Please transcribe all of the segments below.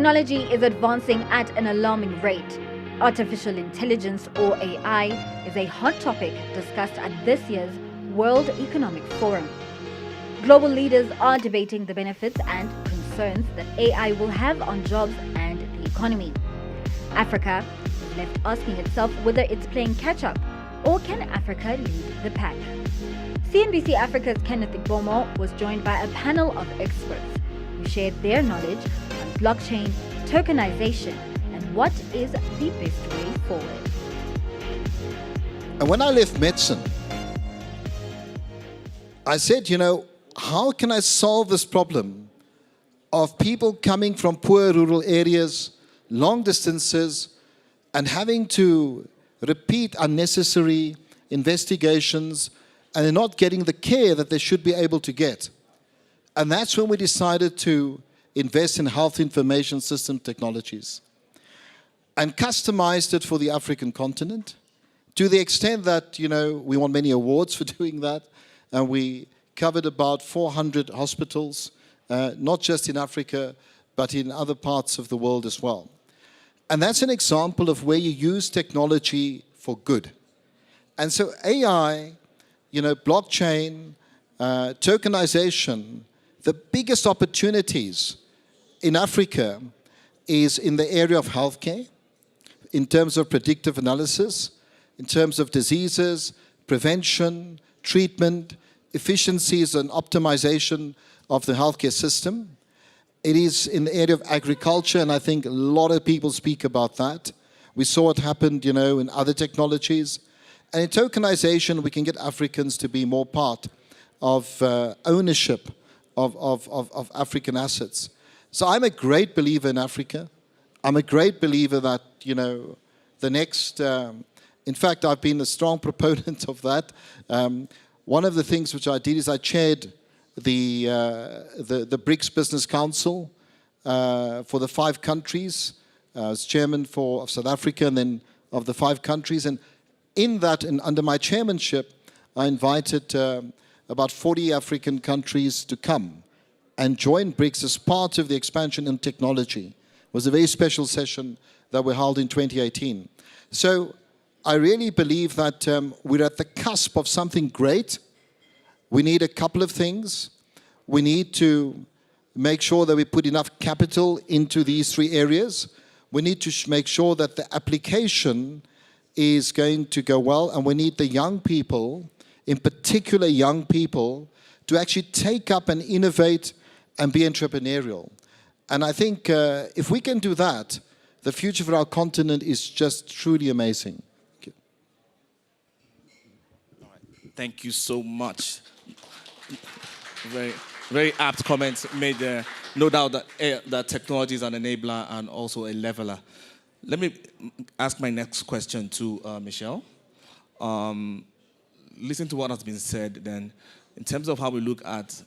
Technology is advancing at an alarming rate. Artificial intelligence, or AI, is a hot topic discussed at this year's World Economic Forum. Global leaders are debating the benefits and concerns that AI will have on jobs and the economy. Africa is left asking itself whether it's playing catch-up, or can Africa lead the pack? CNBC Africa's Kenneth Igbomor was joined by a panel of experts who shared their knowledge on blockchain, tokenization, and what is the best way forward. And when I left medicine, I said, how can I solve this problem of people coming from poor rural areas, long distances, and having to repeat unnecessary investigations and they're not getting the care that they should be able to get. And that's when we decided to invest in health information system technologies and customized it for the African continent to the extent that, we won many awards for doing that. And we covered about 400 hospitals, not just in Africa, but in other parts of the world as well. And that's an example of where you use technology for good. And so AI, blockchain, tokenization, the biggest opportunities in Africa is in the area of healthcare, in terms of predictive analysis, in terms of diseases, prevention, treatment, efficiencies and optimization of the healthcare system. It is in the area of agriculture, and I think a lot of people speak about that. We saw it happen, in other technologies. And in tokenization, we can get Africans to be more part of ownership of African assets. So I'm a great believer in Africa. I'm a great believer that, the next, in fact, I've been a strong proponent of that. One of the things which I did is I chaired the BRICS Business Council for the 5 countries. I was chairman of South Africa and then of the 5 countries. And in that, and under my chairmanship, I invited about 40 African countries to come and join BRICS as part of the expansion in technology. It was a very special session that we held in 2018. So I really believe that we're at the cusp of something great. We need a couple of things. We need to make sure that we put enough capital into these 3 areas. We need to make sure that the application is going to go well, and we need the young people, in particular young people, to actually take up and innovate and be entrepreneurial. And I think if we can do that, the future for our continent is just truly amazing. Thank you. All right. Thank you so much. Very, very apt comments made there. No doubt that technology is an enabler and also a leveler. Let me ask my next question to Michelle. Listen to what has been said then. In terms of how we look at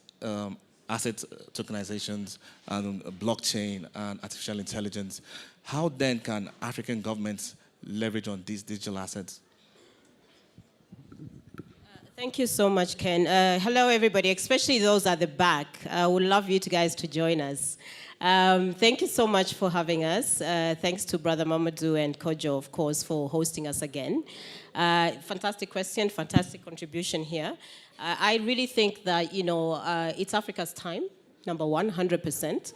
asset tokenizations and blockchain and artificial intelligence, how then can African governments leverage on these digital assets? Thank you so much, Ken. Hello, everybody, especially those at the back. I would love you guys to join us. Thank you so much for having us. Thanks to Brother Mamadou and Kojo, of course, for hosting us again. Fantastic question, fantastic contribution here. I really think that, it's Africa's time, number one, 100%.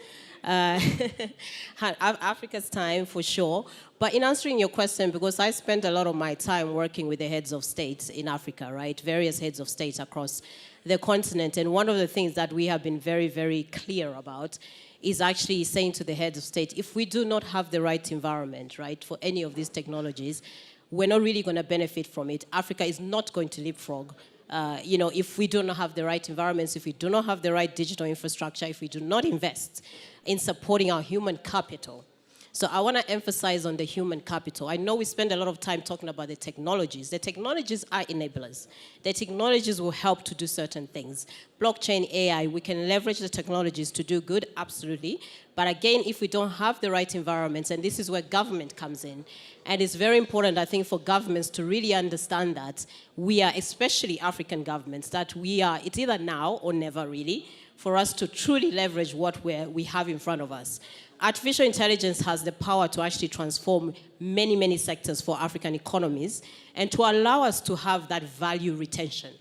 Africa's time for sure. But in answering your question, because I spent a lot of my time working with the heads of states in Africa, right? Various heads of states across the continent. And one of the things that we have been very, very clear about is actually saying to the heads of state, if we do not have the right environment, right, for any of these technologies, we're not really going to benefit from it. Africa is not going to leapfrog. If we do not have the right environments, if we do not have the right digital infrastructure, if we do not invest in supporting our human capital. So I want to emphasize on the human capital. I know we spend a lot of time talking about the technologies. The technologies are enablers. The technologies will help to do certain things. Blockchain, AI, we can leverage the technologies to do good, absolutely. But again, if we don't have the right environments, and this is where government comes in, and it's very important, I think, for governments to really understand that we are, especially African governments, that it's either now or never really, for us to truly leverage what we have in front of us. artificial intelligence has the power to actually transform many, many sectors for African economies and to allow us to have that value retention,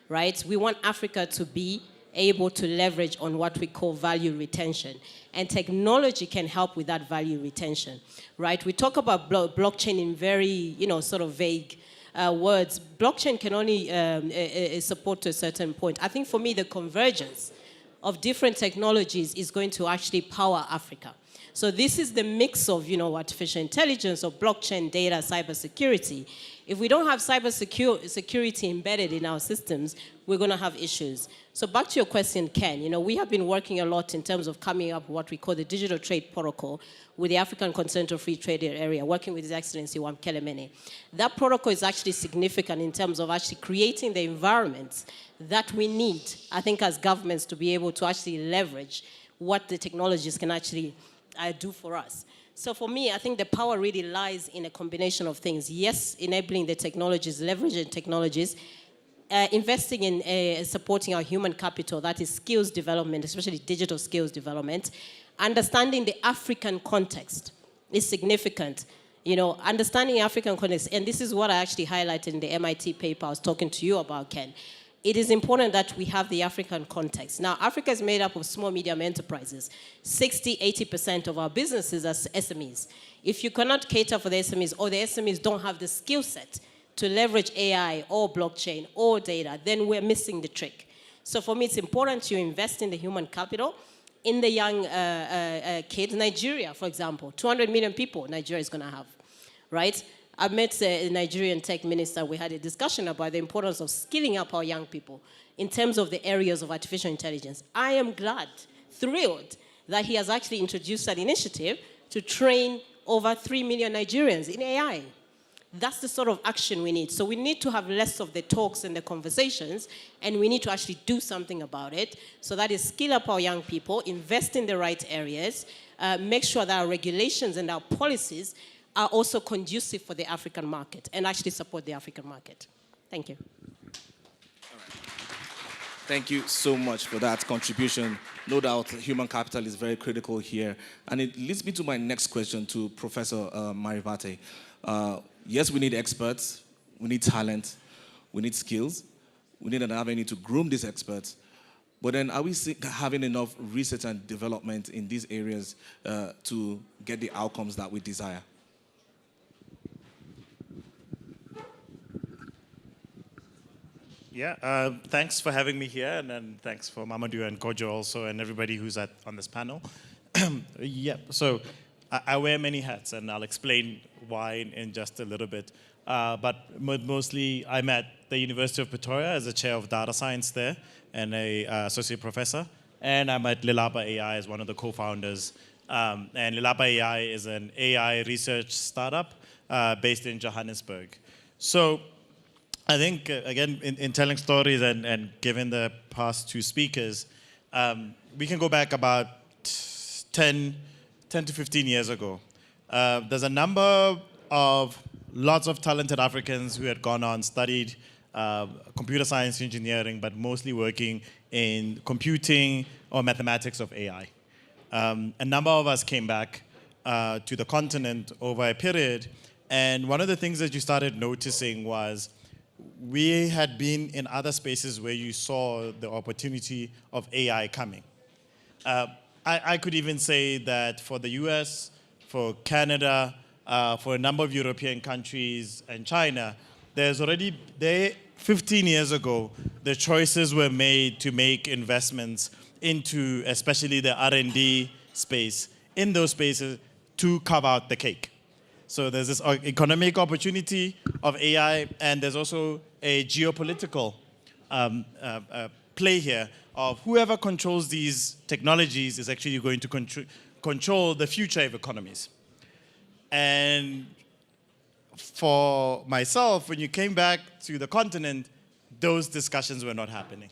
right? We want Africa to be able to leverage on what we call value retention. And technology can help with that value retention, right? We talk about blockchain in very, sort of vague words. Blockchain can only support to a certain point. I think for me, the convergence of different technologies is going to actually power Africa. So this is the mix of, artificial intelligence or blockchain, data, cybersecurity. If we don't have cybersecurity embedded in our systems, we're going to have issues. So back to your question, Ken, we have been working a lot in terms of coming up with what we call the Digital Trade Protocol with the African Continental Free Trade Area, working with His Excellency Wamkele Mene. That protocol is actually significant in terms of actually creating the environments that we need, I think, as governments to be able to actually leverage what the technologies can actually do for us. So for me, I think the power really lies in a combination of things. Yes, enabling the technologies, leveraging technologies, investing in supporting our human capital, that is skills development, especially digital skills development. Understanding the African context is significant. Understanding African context, and this is what I actually highlighted in the MIT paper I was talking to you about, Ken. It is important that we have the African context. Now, Africa is made up of small, medium enterprises. 80% of our businesses are SMEs. If you cannot cater for the SMEs, or the SMEs don't have the skill set to leverage AI or blockchain or data, then we're missing the trick. So for me, it's important to invest in the human capital, in the young kids. Nigeria, for example, 200 million people Nigeria is going to have, right? I met a Nigerian tech minister. We had a discussion about the importance of skilling up our young people in terms of the areas of artificial intelligence. I am glad, thrilled, that he has actually introduced an initiative to train over 3 million Nigerians in AI. That's the sort of action we need. So we need to have less of the talks and the conversations, and we need to actually do something about it. So that is skill up our young people, invest in the right areas, make sure that our regulations and our policies are also conducive for the African market and actually support the African market. Thank you. All right. Thank you so much for that contribution. No doubt human capital is very critical here. And it leads me to my next question to Professor Marivate. Yes, we need experts, we need talent, we need skills, we need an avenue to groom these experts. But then are we having enough research and development in these areas to get the outcomes that we desire? Yeah, thanks for having me here, and then thanks for Mamadou and Kojo also, and everybody who's on this panel. Yeah, so I wear many hats, and I'll explain why in just a little bit. But mostly, I'm at the University of Pretoria as a chair of data science there, and a associate professor. And I'm at Lelapa AI as one of the co-founders. And Lelapa AI is an AI research startup based in Johannesburg. So I think, again, in telling stories and given the past two speakers, we can go back about 10 to 15 years ago. There's a number of lots of talented Africans who had gone on, studied computer science engineering, but mostly working in computing or mathematics of AI. A number of us came back to the continent over a period, and one of the things that you started noticing was we had been in other spaces where you saw the opportunity of AI coming. I could even say that for the US, for Canada, for a number of European countries and China, there's already, 15 years ago, the choices were made to make investments into especially the R&D space, in those spaces to carve out the cake. So there's this economic opportunity of AI, and there's also a geopolitical play here of whoever controls these technologies is actually going to control the future of economies. And for myself, when you came back to the continent, those discussions were not happening.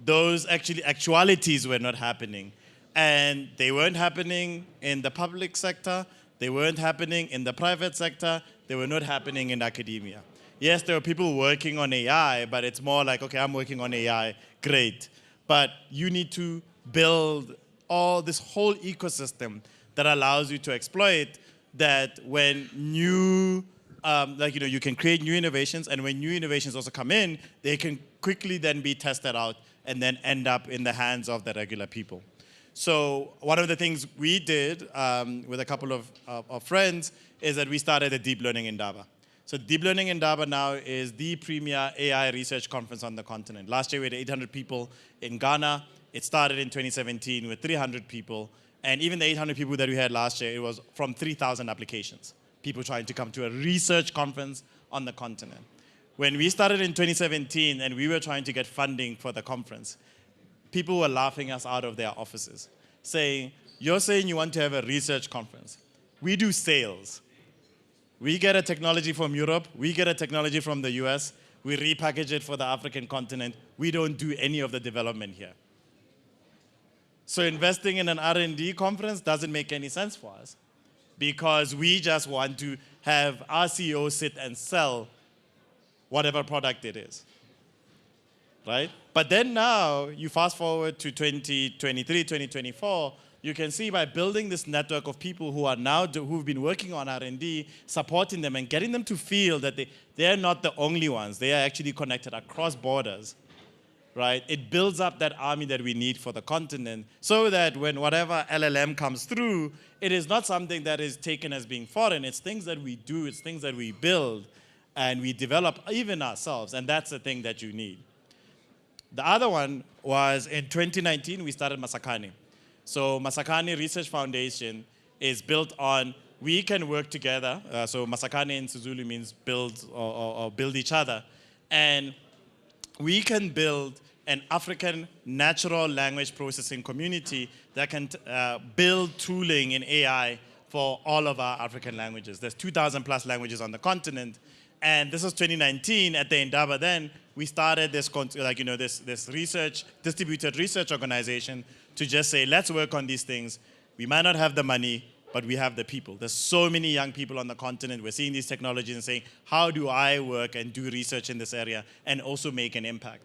Those actualities were not happening. And they weren't happening in the public sector. They weren't happening in the private sector. They were not happening in academia. Yes, there were people working on AI, but it's more like, okay, I'm working on AI, great. But you need to build all this whole ecosystem that allows you to exploit that when new, you can create new innovations, and when new innovations also come in, they can quickly then be tested out and then end up in the hands of the regular people. So one of the things we did with a couple of friends is that we started a Deep Learning Indaba. So Deep Learning Indaba now is the premier AI research conference on the continent. Last year we had 800 people in Ghana. It started in 2017 with 300 people. And even the 800 people that we had last year, it was from 3,000 applications. People trying to come to a research conference on the continent. When we started in 2017 and we were trying to get funding for the conference, people were laughing us out of their offices, saying, you're saying you want to have a research conference. We do sales. We get a technology from Europe, we get a technology from the US, we repackage it for the African continent. We don't do any of the development here. So investing in an R&D conference doesn't make any sense for us because we just want to have our CEO sit and sell whatever product it is, right? But then now, you fast forward to 2023, 2024, you can see by building this network of people who are now, who've been working on R&D, supporting them and getting them to feel that they're not the only ones. They are actually connected across borders, right? It builds up that army that we need for the continent so that when whatever LLM comes through, it is not something that is taken as being foreign. It's things that we do, it's things that we build, and we develop even ourselves, and that's the thing that you need. The other one was in 2019, we started Masakani. So Masakani Research Foundation is built on, we can work together. So Masakani in Sizulu means build or build each other. And we can build an African natural language processing community that can build tooling in AI for all of our African languages. There's 2,000 plus languages on the continent. And this was 2019 at the Indaba then, we started this, this research, distributed research organization to just say, let's work on these things. We might not have the money, but we have the people. There's so many young people on the continent. We're seeing these technologies and saying, how do I work and do research in this area and also make an impact?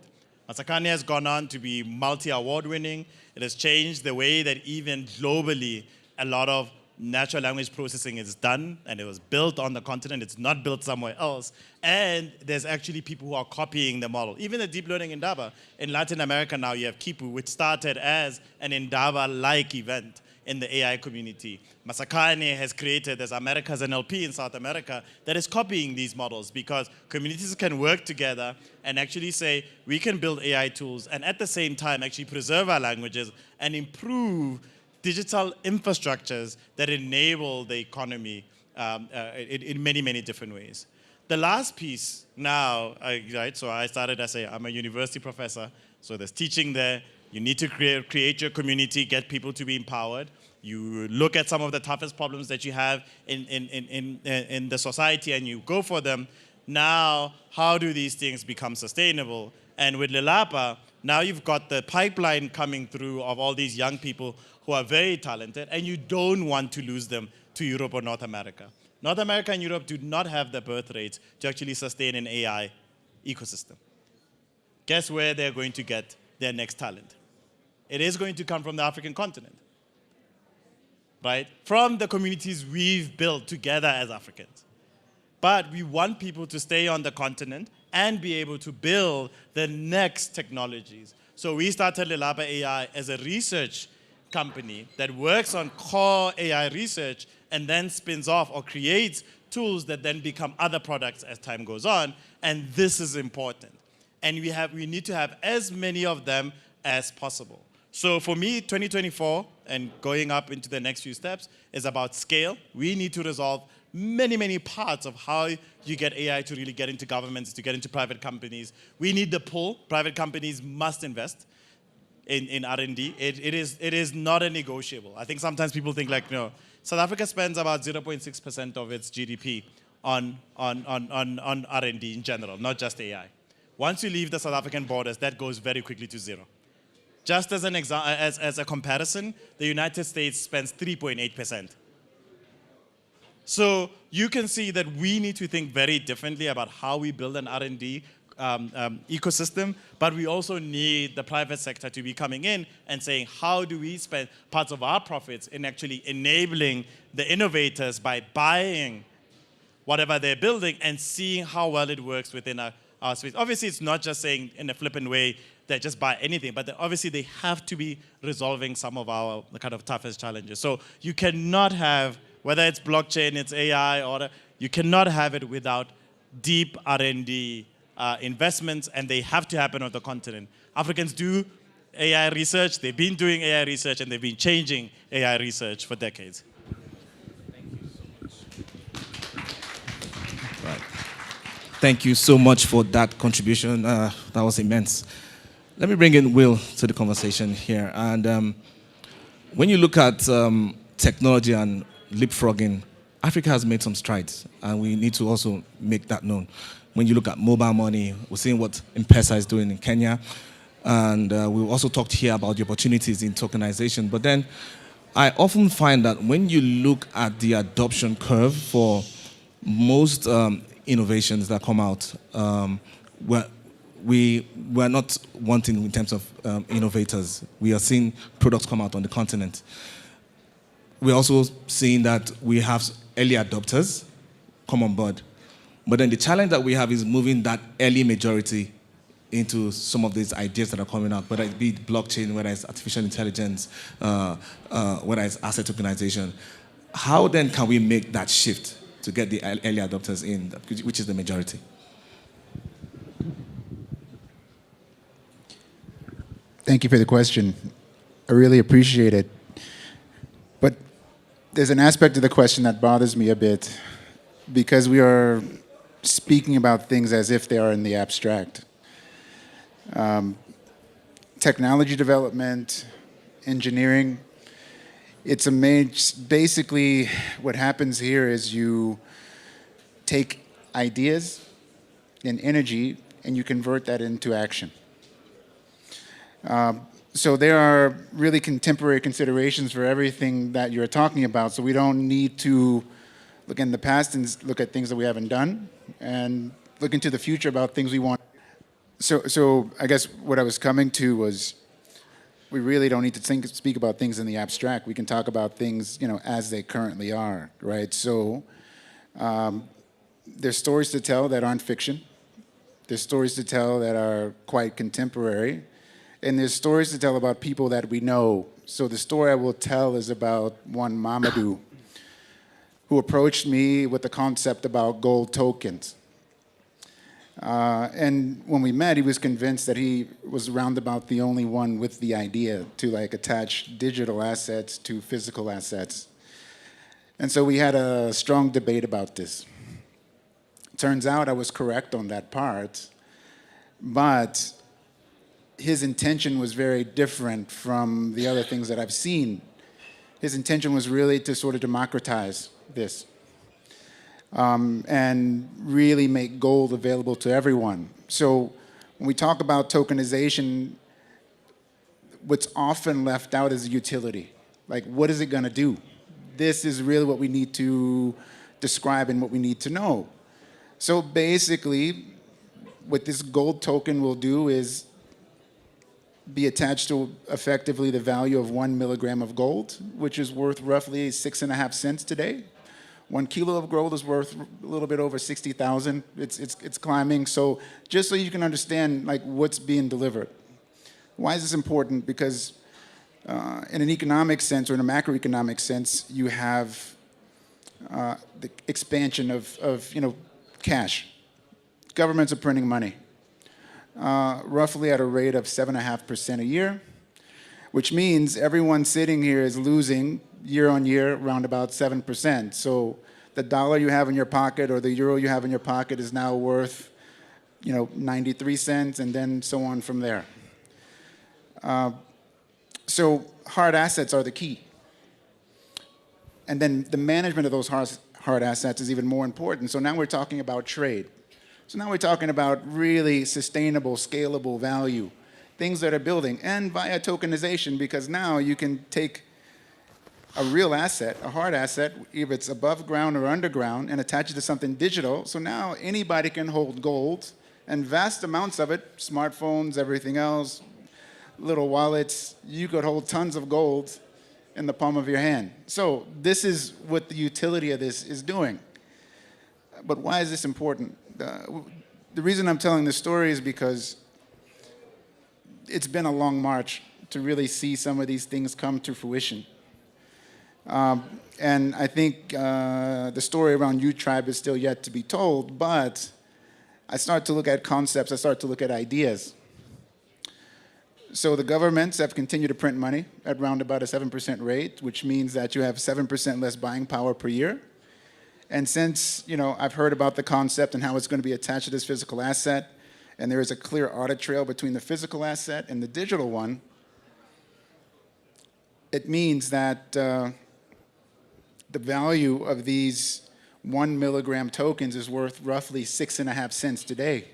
Masakani has gone on to be multi-award winning. It has changed the way that even globally, a lot of natural language processing is done, and it was built on the continent. It's not built somewhere else. And there's actually people who are copying the model. Even the deep learning Indaba, in Latin America now you have Kipu, which started as an Indaba-like event in the AI community. Masakani has created, there's America's NLP in South America that is copying these models because communities can work together and actually say, we can build AI tools and at the same time actually preserve our languages and improve digital infrastructures that enable the economy in many, many different ways. The last piece now, right, so I started as I'm a university professor, so there's teaching there. You need to create your community, get people to be empowered. You look at some of the toughest problems that you have in the society and you go for them. Now, how do these things become sustainable? And with Lelapa, now you've got the pipeline coming through of all these young people who are very talented, and you don't want to lose them to Europe or North America. North America and Europe do not have the birth rates to actually sustain an AI ecosystem. Guess where they're going to get their next talent? It is going to come from the African continent, right? From the communities we've built together as Africans. But we want people to stay on the continent and be able to build the next technologies. So we started Lelapa AI as a research company that works on core AI research and then spins off or creates tools that then become other products as time goes on. And this is important. And we need to have as many of them as possible. So for me, 2024 and going up into the next few steps is about scale. We need to resolve many, many parts of how you get AI to really get into governments, to get into private companies. We need the pull. Private companies must invest in R&D. It is not a negotiable. I think sometimes people think like, no, South Africa spends about 0.6% of its GDP on R&D in general, not just AI. Once you leave the South African borders, that goes very quickly to zero. Just as as a comparison, the United States spends 3.8%. So you can see that we need to think very differently about how we build an R&D ecosystem, but we also need the private sector to be coming in and saying, how do we spend parts of our profits in actually enabling the innovators by buying whatever they're building and seeing how well it works within our space. Obviously, it's not just saying in a flippant way that just buy anything, but obviously they have to be resolving some of our kind of toughest challenges. So you cannot have, whether it's blockchain, it's AI, or you cannot have it without deep R&D investments, and they have to happen on the continent. Africans do AI research, they've been doing AI research, and they've been changing AI research for decades. Thank you so much for that contribution. That was immense. Let me bring in Will to the conversation here. And when you look at technology and leapfrogging, Africa has made some strides, and we need to also make that known. When you look at mobile money, we're seeing what M-Pesa is doing in Kenya, and we also talked here about the opportunities in tokenization. But then I often find that when you look at the adoption curve for most innovations that come out, we're not wanting in terms of innovators. We are seeing products come out on the continent. We're also seeing that we have early adopters come on board. But then the challenge that we have is moving that early majority into some of these ideas that are coming out, whether it be blockchain, whether it's artificial intelligence, whether it's asset tokenization. How then can we make that shift to get the early adopters in, which is the majority? Thank you for the question. I really appreciate it. But there's an aspect of the question that bothers me a bit, because we are speaking about things as if they are in the abstract. Technology development, engineering, it's basically what happens here is you take ideas and energy and you convert that into action. So there are really contemporary considerations for everything that you're talking about, so we don't need to look in the past and look at things that we haven't done and look into the future about things we want. So I guess what I was coming to was we really don't need to speak about things in the abstract. We can talk about things, as they currently are, right? So there's stories to tell that aren't fiction. There's stories to tell that are quite contemporary. And there's stories to tell about people that we know. So the story I will tell is about one Mamadou, who approached me with the concept about gold tokens. And when we met, he was convinced that he was roundabout the only one with the idea to attach digital assets to physical assets. And so we had a strong debate about this. Turns out I was correct on that part, but his intention was very different from the other things that I've seen. His intention was really to sort of democratize this. And really make gold available to everyone. So when we talk about tokenization, what's often left out is the utility. Like, what is it going to do? This is really what we need to describe and what we need to know. So basically, what this gold token will do is be attached to effectively the value of 1 milligram of gold, which is worth roughly 6.5 cents today. 1 kilo of gold is worth a little bit over 60,000. It's climbing. So just so you can understand what's being delivered. Why is this important? Because in an economic sense or in a macroeconomic sense, you have the expansion of cash. Governments are printing money, roughly at a rate of 7.5% a year, which means everyone sitting here is losing year on year around about 7%. So the dollar you have in your pocket or the euro you have in your pocket is now worth 93 cents, and then so on from there. So hard assets are the key. And then the management of those hard assets is even more important. So now we're talking about trade. So now we're talking about really sustainable, scalable value, things that are building, and via tokenization, because now you can take a real asset, a hard asset, if it's above ground or underground, and attach it to something digital. So now anybody can hold gold And vast amounts of it, smartphones, everything else, little wallets, you could hold tons of gold in the palm of your hand. So this is what the utility of this is doing. But why is this important? The reason I'm telling this story is because it's been a long march to really see some of these things come to fruition. And I think the story around U-Tribe is still yet to be told, but I start to look at concepts, I start to look at ideas. So the governments have continued to print money at around about a 7% rate, which means that you have 7% less buying power per year. And since, I've heard about the concept and how it's going to be attached to this physical asset, and there is a clear audit trail between the physical asset and the digital one, it means that the value of these 1 milligram tokens is worth roughly 6.5 cents today.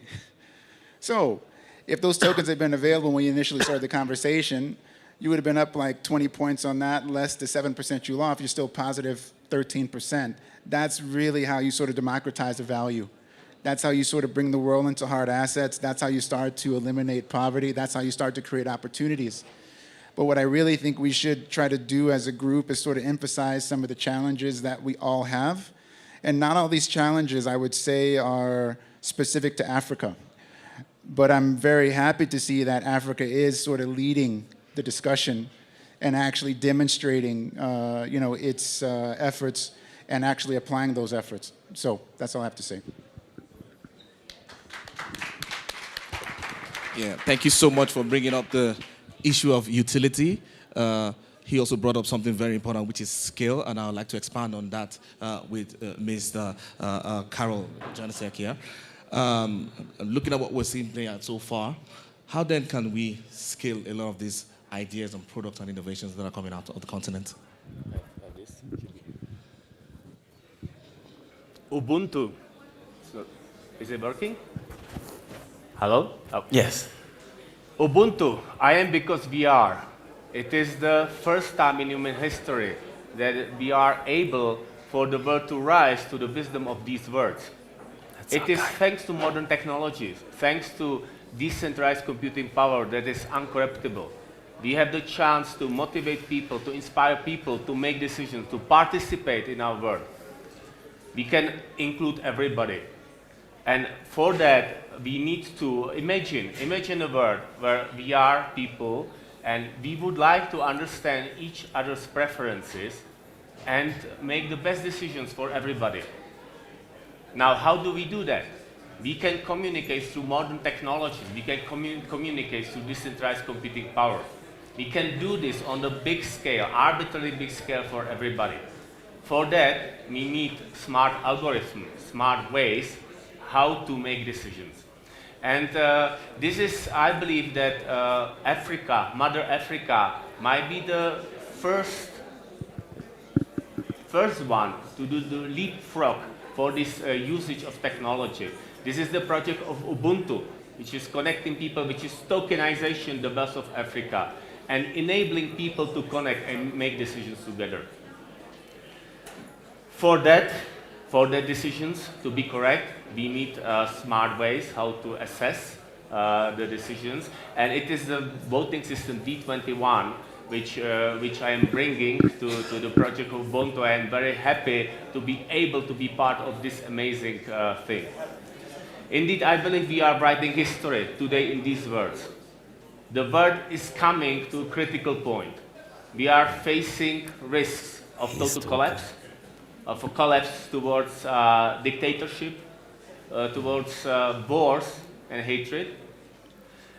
So if those tokens had been available when we initially started the conversation, you would have been up like 20 points on that, less the 7% you lost, you're still positive 13%. That's really how you sort of democratize the value. That's how you sort of bring the world into hard assets. That's how you start to eliminate poverty. That's how you start to create opportunities. But what I really think we should try to do as a group is sort of emphasize some of the challenges that we all have. And not all these challenges, I would say, are specific to Africa. But I'm very happy to see that Africa is sort of leading the discussion and actually demonstrating, its efforts and actually applying those efforts. So that's all I have to say. Yeah, thank you so much for bringing up the issue of utility. He also brought up something very important, which is scale, and I would like to expand on that with Mr. Carol Janisek here. Looking at what we're seeing playing out so far, how then can we scale a lot of these ideas and products and innovations that are coming out of the continent? Ubuntu. So, is it working? Hello? Oh. Yes. Ubuntu, I am because we are. It is the first time in human history that we are able for the world to rise to the wisdom of these words. It is thanks to modern technologies, thanks to decentralized computing power that is uncorruptible. We have the chance to motivate people, to inspire people to make decisions, to participate in our world. We can include everybody. And for that, we need to imagine a world where we are people and we would like to understand each other's preferences and make the best decisions for everybody. Now, how do we do that? We can communicate through modern technology. We can communicate through decentralized computing power. We can do this on the big scale, arbitrarily big scale for everybody. For that, we need smart algorithms, smart ways how to make decisions. And this is, I believe that Africa, Mother Africa, might be the first one to do the leapfrog for this usage of technology. This is the project of Ubuntu, which is connecting people, which is tokenization, the wealth of Africa, and enabling people to connect and make decisions together. For that decisions to be correct, we need smart ways how to assess the decisions, and it is the voting system D21 which I am bringing to the project of Ubuntu. I am very happy to be able to be part of this amazing thing. Indeed, I believe we are writing history today in these words. The world is coming to a critical point. We are facing risks of total collapse, of a collapse towards dictatorship, towards wars and hatred.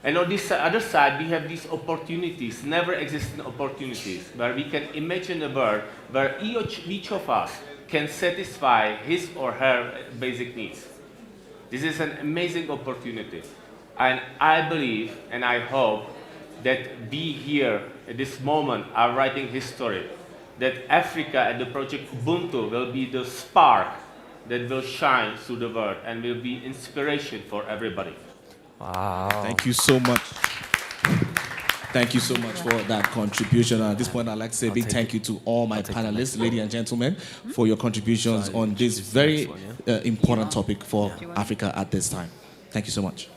And on this other side, we have these opportunities, never existing opportunities, where we can imagine a world where each of us can satisfy his or her basic needs. This is an amazing opportunity. And I believe and I hope that we here at this moment are writing history, that Africa and the project Ubuntu will be the spark that will shine through the world and will be inspiration for everybody. Wow. Thank you so much. Thank you so much for that contribution. At this point, I'd like to say a big thank you to all my panelists, ladies and gentlemen, for your contributions on this very important topic for Africa at this time. Thank you so much.